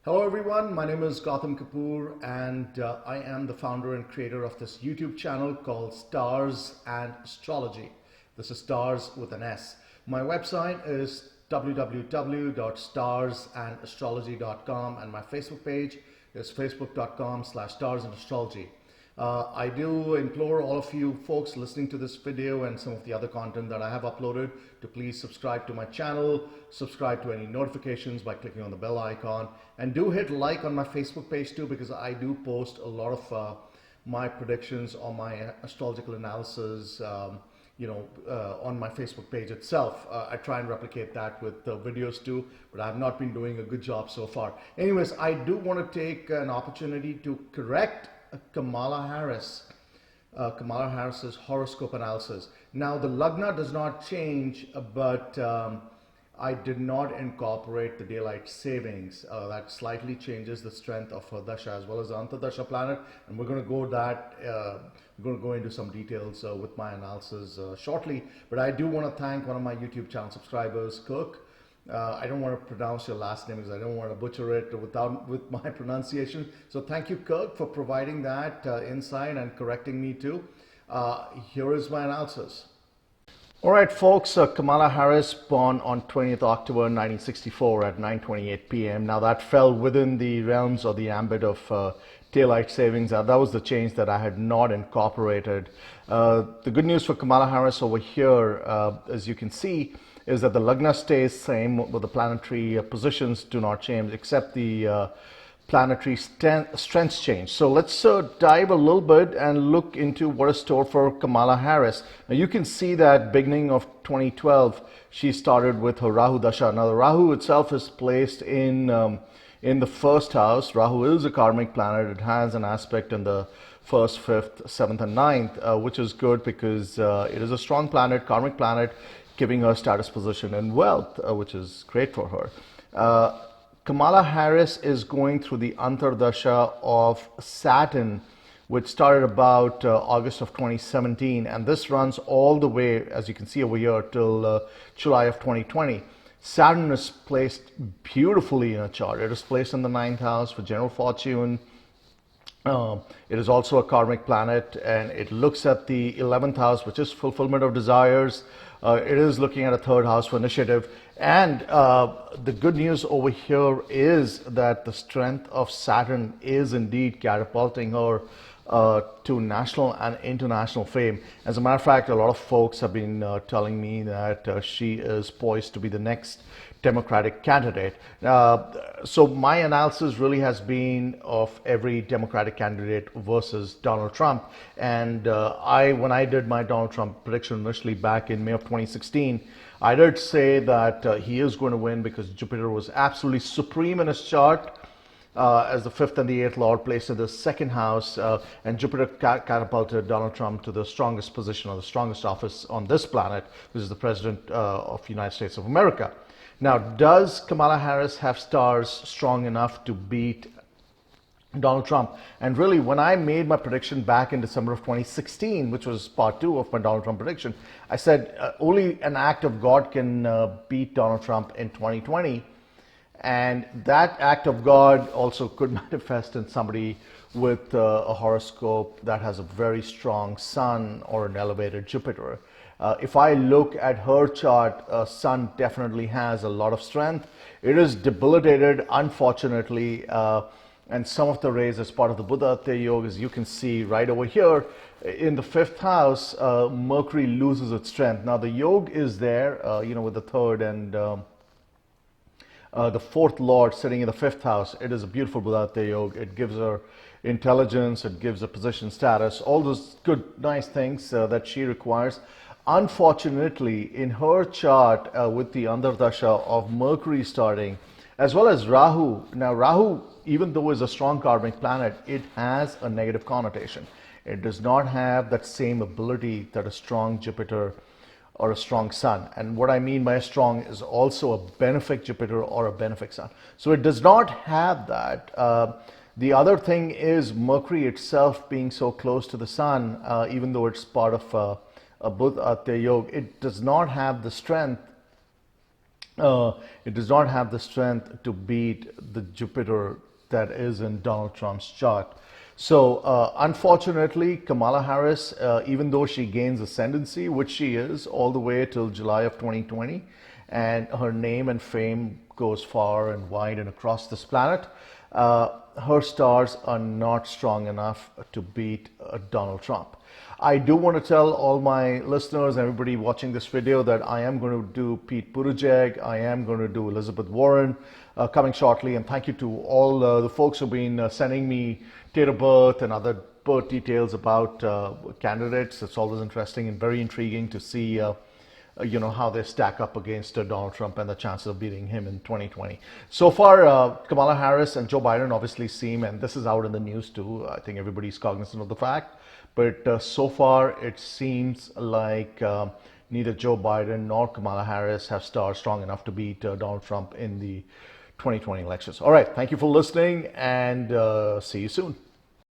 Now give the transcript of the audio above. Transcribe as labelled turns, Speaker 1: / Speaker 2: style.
Speaker 1: Hello everyone, my name is Gautam Kapoor and I am the founder and creator of this YouTube channel called Stars and Astrology. This is Stars with an S. My website is www.starsandastrology.com and my Facebook page is facebook.com/starsandastrology. I do implore all of you folks listening to this video and some of the other content that I have uploaded to please subscribe to my channel, subscribe to any notifications by clicking on the bell icon, and do hit like on my Facebook page too, because I do post a lot of my predictions or my astrological analysis on my Facebook page itself. I try and replicate that with videos too, but I have not been doing a good job so far. Anyways, I do want to take an opportunity to correct Kamala Harris's horoscope analysis. Now the Lagna does not change, but I did not incorporate the daylight savings. That slightly changes the strength of her dasha as well as the Antardasha planet, and we're going to go into some details with my analysis shortly. But I do want to thank one of my YouTube channel subscribers, Cook. I don't want to pronounce your last name because I don't want to butcher it with my pronunciation. So thank you, Kirk, for providing that insight and correcting me too. Here is my analysis. All right, folks, Kamala Harris, born on 20th October 1964 at 9:28 p.m. Now that fell within the realms or the ambit of daylight savings. That was the change that I had not incorporated. The good news for Kamala Harris over here, as you can see, is that the Lagna stays same, but the planetary positions do not change, except the planetary strengths change. So let's dive a little bit and look into what is stored for Kamala Harris. Now you can see that beginning of 2012, she started with her Rahu Dasha. Now the Rahu itself is placed in the first house. Rahu is a karmic planet. It has an aspect in the 1st, 5th, 7th and 9th, which is good because it is a strong planet, karmic planet, giving her status, position and wealth, which is great for her. Kamala Harris is going through the Antardasha of Saturn, which started about August of 2017, and this runs all the way, as you can see over here, till July of 2020. Saturn is placed beautifully in a chart. It is placed in the 9th house for general fortune. It is also a karmic planet, and it looks at the 11th house, which is fulfillment of desires. It is looking at a 3rd house for initiative. And the good news over here is that the strength of Saturn is indeed catapulting her to national and international fame. As a matter of fact, a lot of folks have been telling me that she is poised to be the next Democratic candidate. So my analysis really has been of every Democratic candidate versus Donald Trump. And when I did my Donald Trump prediction initially back in May of 2016, I did say that he is going to win because Jupiter was absolutely supreme in his chart. As the 5th and the 8th Lord placed in the 2nd house, and Jupiter catapulted Donald Trump to the strongest position or the strongest office on this planet, which is the President of the United States of America. Now, does Kamala Harris have stars strong enough to beat Donald Trump? And really, when I made my prediction back in December of 2016, which was part 2 of my Donald Trump prediction, I said only an act of God can beat Donald Trump in 2020. And that act of God also could manifest in somebody with a horoscope that has a very strong Sun or an elevated Jupiter. If I look at her chart, Sun definitely has a lot of strength. It is debilitated, unfortunately, and some of the rays as part of the Buddha Yoga, as you can see right over here, in the 5th house, Mercury loses its strength. Now the yoga is there, with the 3rd and the 4th Lord sitting in the 5th house. It is a beautiful Buddha Yoga. It gives her intelligence, it gives her position status, all those good, nice things that she requires. Unfortunately, in her chart with the Antardasha of Mercury starting, as well as Rahu. Now Rahu, even though is a strong karmic planet, it has a negative connotation. It does not have that same ability that a strong Jupiter or a strong Sun. And what I mean by strong is also a benefic Jupiter or a benefic Sun. So it does not have that. The other thing is Mercury itself being so close to the Sun, even though it's part of a Buddha Yoga, it does not have the strength it does not have the strength to beat the Jupiter that is in Donald Trump's chart. So, unfortunately, Kamala Harris, even though she gains ascendancy, which she is all the way till July of 2020, and her name and fame goes far and wide and across this planet, her stars are not strong enough to beat Donald Trump. I do want to tell all my listeners, everybody watching this video, that I am going to do Pete Buttigieg, I am going to do Elizabeth Warren coming shortly. And thank you to all the folks who've been sending me date of birth and other birth details about candidates. It's always interesting and very intriguing to see how they stack up against Donald Trump and the chances of beating him in 2020. So far, Kamala Harris and Joe Biden obviously seem, and this is out in the news too, I think everybody's cognizant of the fact, but so far it seems like neither Joe Biden nor Kamala Harris have stars strong enough to beat Donald Trump in the 2020 elections. All right, thank you for listening, and see you soon.